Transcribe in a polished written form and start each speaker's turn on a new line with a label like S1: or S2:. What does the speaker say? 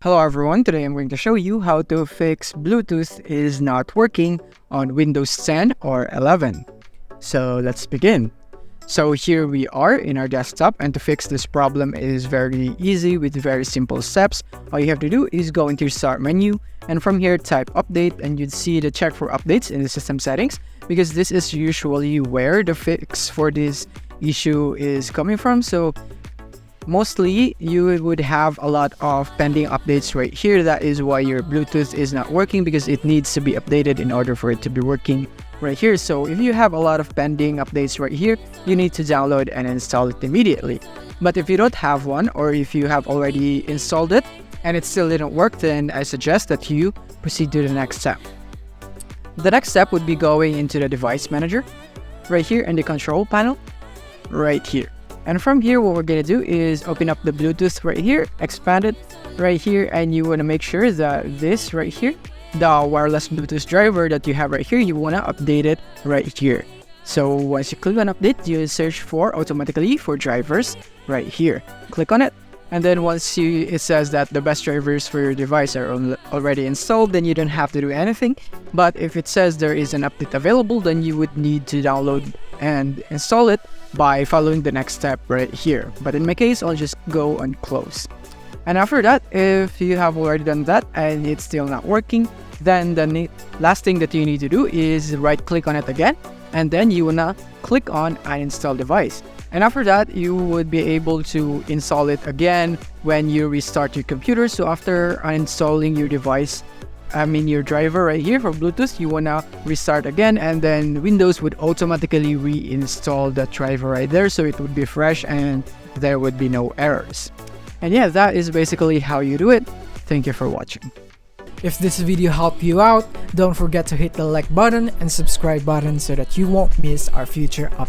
S1: Hello everyone, today I'm going to show you how to fix Bluetooth is not working on Windows 10 or 11. So let's begin. So here we are in our desktop, and to fix this problem is very easy with very simple steps. All you have to do is go into your start menu, and from here type update, and you'd see the check for updates in the system settings, because this is usually where the fix for this issue is coming from. So mostly you would have a lot of pending updates right here. That is why your Bluetooth is not working, because it needs to be updated in order for it to be working right here. So if you have a lot of pending updates right here, you need to download and install it immediately. But if you don't have one, or if you have already installed it and it still didn't work, then I suggest that you proceed to the next step. The next step would be going into the device manager right here in the control panel right here. And from here, what we're going to do is open up the Bluetooth right here, expand it right here, and you want to make sure that this right here, the wireless Bluetooth driver that you have right here, you want to update it right here. So once you click on update, you search for automatically for drivers right here. Click on it, and then once it says that the best drivers for your device are already installed, then you don't have to do anything. But if it says there is an update available, then you would need to download and install it by following the next step right here. But in my case, I'll just go and close. And after that, if you have already done that and it's still not working, then the last thing that you need to do is right click on it again, and then you wanna click on uninstall device. And after that, you would be able to install it again when you restart your computer. So after uninstalling your device, your driver right here for Bluetooth, you wanna restart again, and then Windows would automatically reinstall that driver right there, so it would be fresh and there would be no errors. And yeah, that is basically how you do it. Thank you for watching.
S2: If this video helped you out, don't forget to hit the like button and subscribe button so that you won't miss our future updates.